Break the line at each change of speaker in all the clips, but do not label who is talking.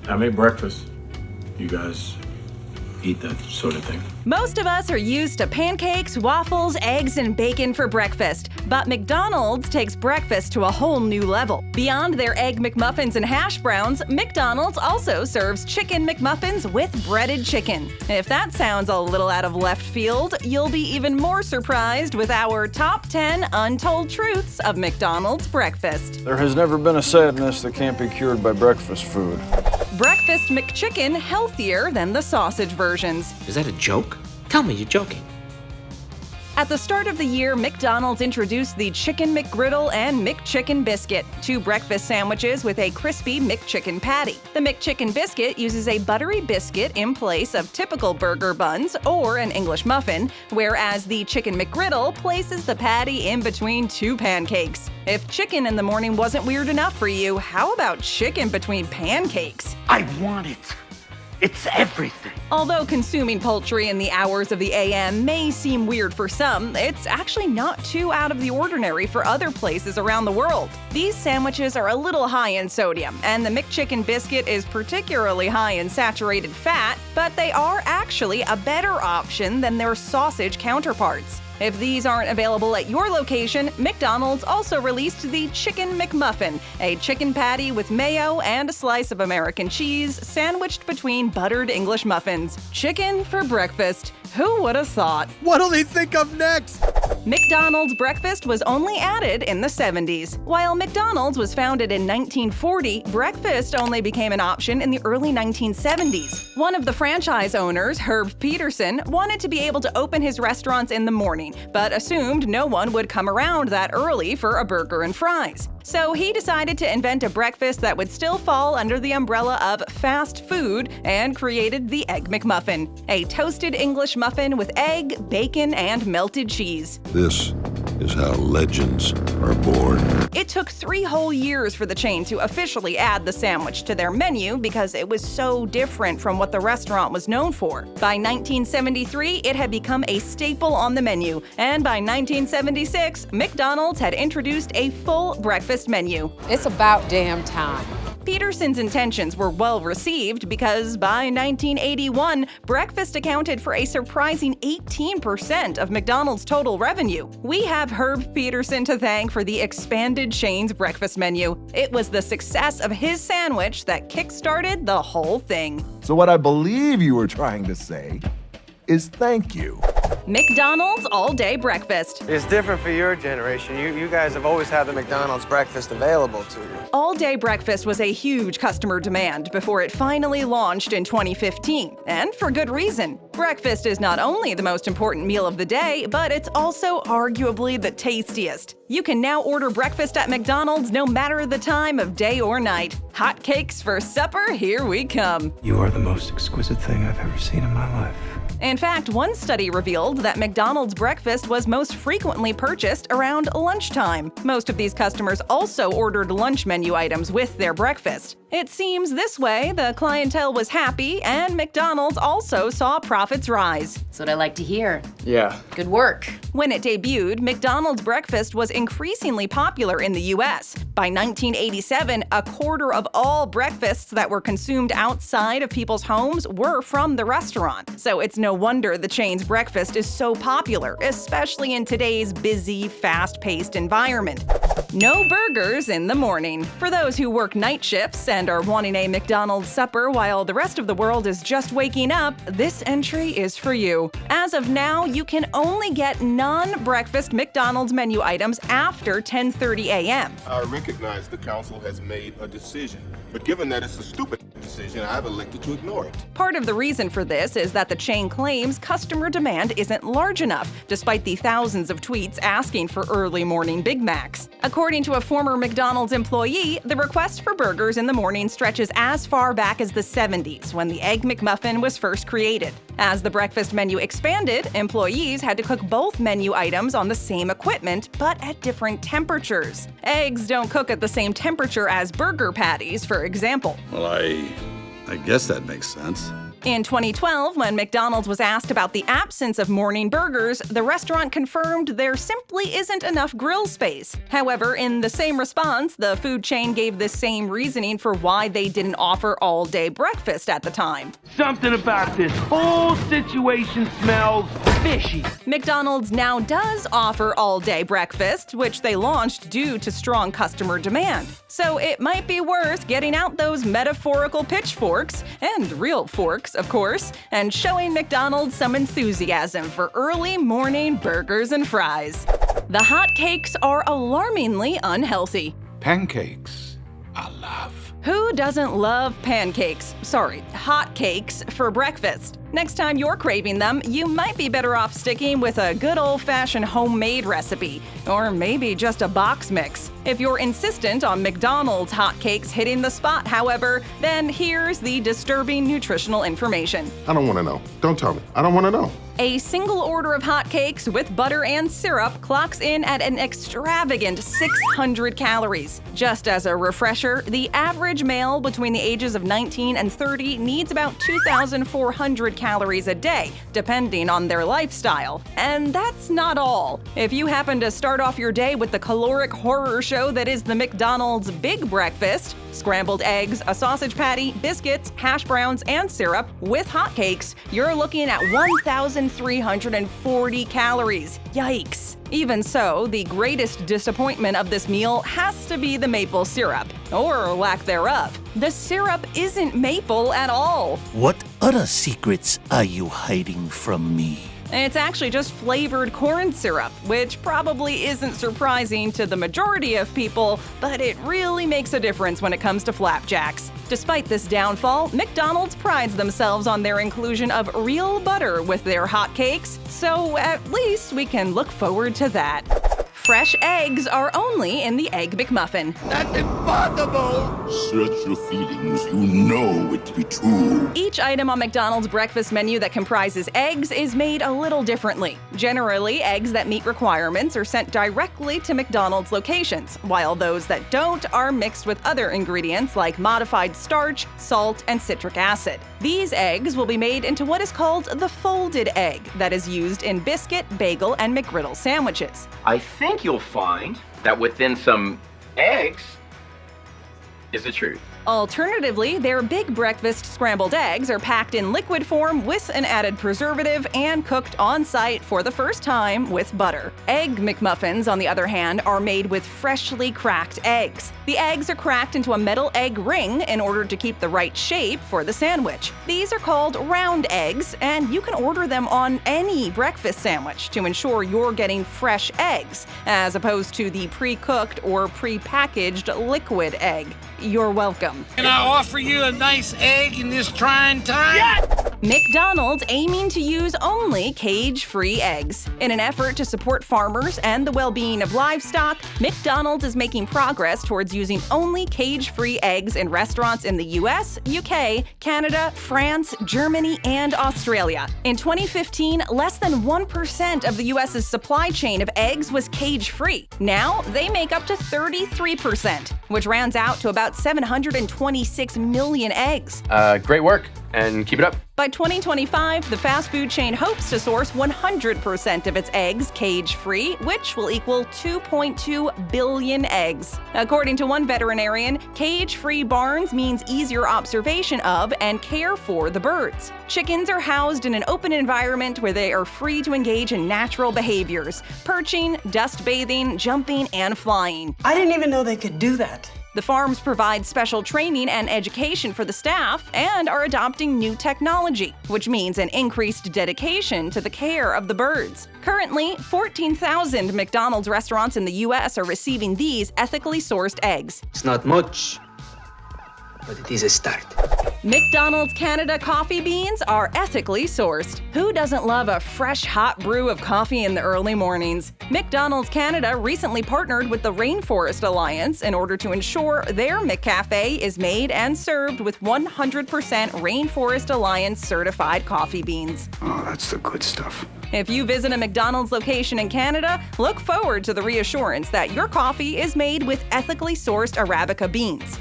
I make breakfast. You guys eat that sort of thing?
Most of us are used to pancakes, waffles, eggs, and bacon for breakfast, but McDonald's takes breakfast to a whole new level. Beyond their Egg McMuffins and hash browns, McDonald's also serves Chicken McMuffins with breaded chicken. If that sounds a little out of left field, you'll be even more surprised with our top 10 untold truths of McDonald's breakfast.
There has never been a sadness that can't be cured by breakfast food.
Breakfast McChicken healthier than the sausage versions.
Is that a joke? Tell me you're joking.
At the start of the year, McDonald's introduced the Chicken McGriddle and McChicken Biscuit, two breakfast sandwiches with a crispy McChicken patty. The McChicken Biscuit uses a buttery biscuit in place of typical burger buns or an English muffin, whereas the Chicken McGriddle places the patty in between two pancakes. If chicken in the morning wasn't weird enough for you, how about chicken between pancakes?
I want it. It's everything.
Although consuming poultry in the hours of the AM may seem weird for some, it's actually not too out of the ordinary for other places around the world. These sandwiches are a little high in sodium, and the McChicken Biscuit is particularly high in saturated fat, but they are actually a better option than their sausage counterparts. If these aren't available at your location, McDonald's also released the Chicken McMuffin, a chicken patty with mayo and a slice of American cheese sandwiched between buttered English muffins. Chicken for breakfast. Who would have thought?
What'll they think of next?
McDonald's breakfast was only added in the 70s. While McDonald's was founded in 1940, breakfast only became an option in the early 1970s. One of the franchise owners, Herb Peterson, wanted to be able to open his restaurants in the morning, but assumed no one would come around that early for a burger and fries. So he decided to invent a breakfast that would still fall under the umbrella of fast food and created the Egg McMuffin, a toasted English muffin with egg, bacon, and melted cheese.
This is how legends are born.
It took 3 whole years for the chain to officially add the sandwich to their menu because it was so different from what the restaurant was known for. By 1973, it had become a staple on the menu, and by 1976, McDonald's had introduced a full breakfast menu.
It's about damn time.
Peterson's intentions were well received because by 1981, breakfast accounted for a surprising 18% of McDonald's total revenue. We have Herb Peterson to thank for the expanded chain's breakfast menu. It was the success of his sandwich that kick-started the whole thing.
So what I believe you were trying to say is thank you.
McDonald's all-day breakfast.
It's different for your generation. You guys have always had the McDonald's breakfast available to you.
All-day breakfast was a huge customer demand before it finally launched in 2015, and for good reason. Breakfast is not only the most important meal of the day, but it's also arguably the tastiest. You can now order breakfast at McDonald's no matter the time of day or night. Hotcakes for supper, here we come.
You are the most exquisite thing I've ever seen in my life.
In fact, one study revealed that McDonald's breakfast was most frequently purchased around lunchtime. Most of these customers also ordered lunch menu items with their breakfast. It seems this way the clientele was happy, and McDonald's also saw profits rise.
That's what I like to hear.
Yeah.
Good work.
When it debuted, McDonald's breakfast was increasingly popular in the U.S. By 1987, a quarter of all breakfasts that were consumed outside of people's homes were from the restaurant. So it's no wonder the chain's breakfast is so popular, especially in today's busy, fast-paced environment. No burgers in the morning. For those who work night shifts and are wanting a McDonald's supper while the rest of the world is just waking up, this entry is for you. As of now, you can only get non-breakfast McDonald's menu items after 10:30 a.m.
I recognize the council has made a decision, but given that it's a stupid decision, I've elected to ignore it.
Part of the reason for this is that the chain claims customer demand isn't large enough, despite the thousands of tweets asking for early morning Big Macs. According to a former McDonald's employee, the request for burgers in the morning stretches as far back as the 70s, when the Egg McMuffin was first created. As the breakfast menu expanded, employees had to cook both menu items on the same equipment, but at different temperatures. Eggs don't cook at the same temperature as burger patties, for example.
Well, I guess that makes sense.
In 2012, when McDonald's was asked about the absence of morning burgers, the restaurant confirmed there simply isn't enough grill space. However, in the same response, the food chain gave the same reasoning for why they didn't offer all-day breakfast at the time.
Something about this whole situation smells fishy.
McDonald's now does offer all-day breakfast, which they launched due to strong customer demand. So it might be worth getting out those metaphorical pitchforks, and real forks, of course, and showing McDonald's some enthusiasm for early morning burgers and fries. The hotcakes are alarmingly unhealthy.
Pancakes, I love.
Who doesn't love pancakes? Sorry, hotcakes for breakfast. Next time you're craving them, you might be better off sticking with a good old-fashioned homemade recipe, or maybe just a box mix. If you're insistent on McDonald's hotcakes hitting the spot, however, then here's the disturbing nutritional information.
I don't want to know. Don't tell me. I don't want to know.
A single order of hotcakes with butter and syrup clocks in at an extravagant 600 calories. Just as a refresher, the average male between the ages of 19 and 30 needs about 2,400 calories a day, depending on their lifestyle. And that's not all. If you happen to start off your day with the caloric horror show that is the McDonald's Big Breakfast, scrambled eggs, a sausage patty, biscuits, hash browns, and syrup with hotcakes, you're looking at 1,340 calories. Yikes! Even so, the greatest disappointment of this meal has to be the maple syrup, or lack thereof. The syrup isn't maple at all.
What other secrets are you hiding from me?
It's actually just flavored corn syrup, which probably isn't surprising to the majority of people, but it really makes a difference when it comes to flapjacks. Despite this downfall, McDonald's prides themselves on their inclusion of real butter with their hotcakes, so at least we can look forward to that. Fresh eggs are only in the Egg McMuffin.
That's impossible!
Search your feelings. You know it to be true.
Each item on McDonald's breakfast menu that comprises eggs is made a little differently. Generally, eggs that meet requirements are sent directly to McDonald's locations, while those that don't are mixed with other ingredients like modified starch, salt, and citric acid. These eggs will be made into what is called the folded egg that is used in biscuit, bagel, and McGriddle sandwiches.
I think you'll find that within some eggs is the truth.
Alternatively, their big breakfast scrambled eggs are packed in liquid form with an added preservative and cooked on-site for the first time with butter. Egg McMuffins, on the other hand, are made with freshly cracked eggs. The eggs are cracked into a metal egg ring in order to keep the right shape for the sandwich. These are called round eggs, and you can order them on any breakfast sandwich to ensure you're getting fresh eggs, as opposed to the pre-cooked or pre-packaged liquid egg. You're welcome.
Can I offer you a nice egg in this trying time? Yeah!
McDonald's aiming to use only cage-free eggs. In an effort to support farmers and the well-being of livestock, McDonald's is making progress towards using only cage-free eggs in restaurants in the US, UK, Canada, France, Germany, and Australia. In 2015, less than 1% of the US's supply chain of eggs was cage-free. Now, they make up to 33%, which rounds out to about 726 million eggs.
Great work, and keep it up.
By 2025, the fast food chain hopes to source 100% of its eggs cage-free, which will equal 2.2 billion eggs. According to one veterinarian, cage-free barns means easier observation of and care for the birds. Chickens are housed in an open environment where they are free to engage in natural behaviors: perching, dust bathing, jumping, and flying.
I didn't even know they could do that.
The farms provide special training and education for the staff and are adopting new technology, which means an increased dedication to the care of the birds. Currently, 14,000 McDonald's restaurants in the U.S. are receiving these ethically sourced eggs.
It's not much, but it is a start.
McDonald's Canada coffee beans are ethically sourced. Who doesn't love a fresh, hot brew of coffee in the early mornings? McDonald's Canada recently partnered with the Rainforest Alliance in order to ensure their McCafe is made and served with 100% Rainforest Alliance certified coffee beans.
Oh, that's the good stuff.
If you visit a McDonald's location in Canada, look forward to the reassurance that your coffee is made with ethically sourced Arabica beans.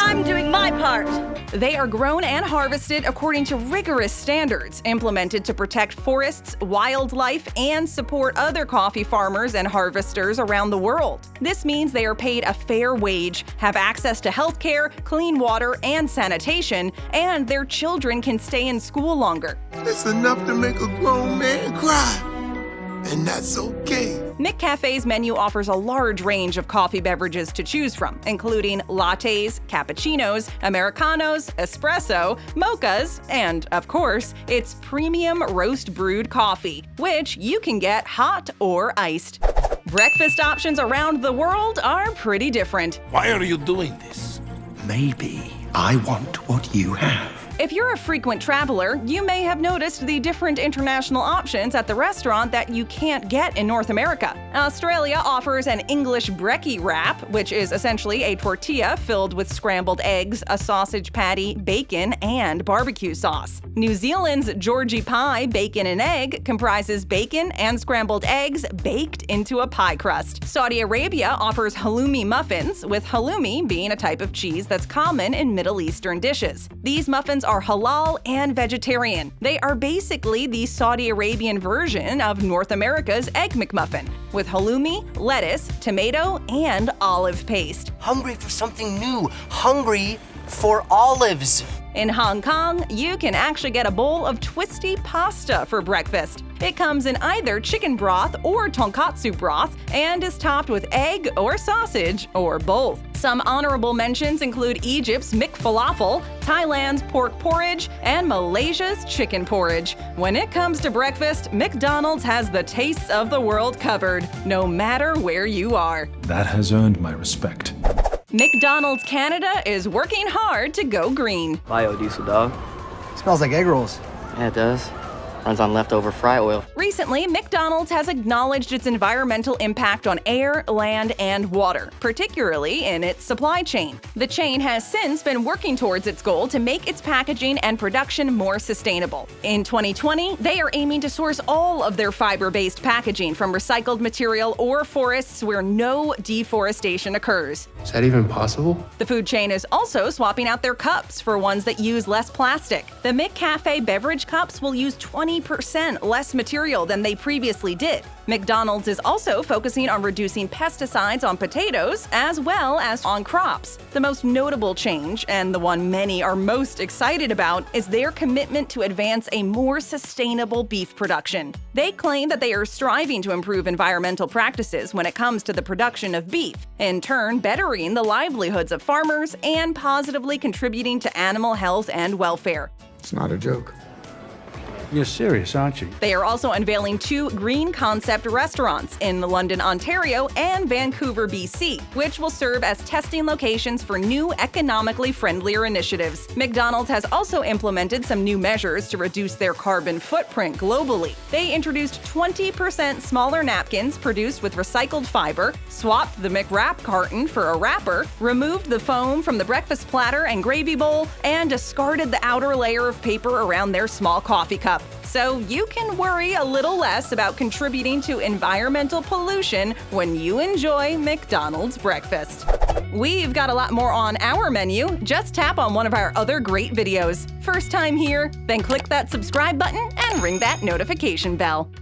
I'm doing my part.
They are grown and harvested according to rigorous standards implemented to protect forests, wildlife, and support other coffee farmers and harvesters around the world. This means they are paid a fair wage, have access to health care, clean water, and sanitation, and their children can stay in school longer.
It's enough to make a grown man cry, and that's okay.
McCafe's menu offers a large range of coffee beverages to choose from, including lattes, cappuccinos, americanos, espresso, mochas, and, of course, its premium roast brewed coffee, which you can get hot or iced. Breakfast options around the world are pretty different.
Why are you doing this? Maybe I want what you have.
If you're a frequent traveler, you may have noticed the different international options at the restaurant that you can't get in North America. Australia offers an English brekkie wrap, which is essentially a tortilla filled with scrambled eggs, a sausage patty, bacon, and barbecue sauce. New Zealand's Georgie pie bacon and egg comprises bacon and scrambled eggs baked into a pie crust. Saudi Arabia offers halloumi muffins, with halloumi being a type of cheese that's common in Middle Eastern dishes. These muffins are halal and vegetarian. They are basically the Saudi Arabian version of North America's Egg McMuffin, with halloumi, lettuce, tomato, and olive paste.
Hungry for something new. Hungry for olives.
In Hong Kong, you can actually get a bowl of twisty pasta for breakfast. It comes in either chicken broth or tonkatsu broth and is topped with egg or sausage or both. Some honorable mentions include Egypt's McFalafel, Thailand's pork porridge, and Malaysia's chicken porridge. When it comes to breakfast, McDonald's has the tastes of the world covered, no matter where you are.
That has earned my respect.
McDonald's Canada is working hard to go green.
Biodiesel, dog.
Smells like egg rolls.
Yeah, it does. Runs on leftover fry oil.
Recently, McDonald's has acknowledged its environmental impact on air, land, and water, particularly in its supply chain. The chain has since been working towards its goal to make its packaging and production more sustainable. In 2020, they are aiming to source all of their fiber-based packaging from recycled material or forests where no deforestation occurs.
Is that even possible?
The food chain is also swapping out their cups for ones that use less plastic. The McCafe beverage cups will use 20% less material than they previously did. McDonald's is also focusing on reducing pesticides on potatoes as well as on crops. The most notable change, and the one many are most excited about, is their commitment to advance a more sustainable beef production. They claim that they are striving to improve environmental practices when it comes to the production of beef, in turn bettering the livelihoods of farmers and positively contributing to animal health and welfare.
It's not a joke.
You're serious, aren't you?
They are also unveiling 2 green concept restaurants in London, Ontario and Vancouver, BC, which will serve as testing locations for new economically friendlier initiatives. McDonald's has also implemented some new measures to reduce their carbon footprint globally. They introduced 20% smaller napkins produced with recycled fiber, swapped the McWrap carton for a wrapper, removed the foam from the breakfast platter and gravy bowl, and discarded the outer layer of paper around their small coffee cup. So you can worry a little less about contributing to environmental pollution when you enjoy McDonald's breakfast. We've got a lot more on our menu. Just tap on one of our other great videos. First time here? Then click that subscribe button and ring that notification bell.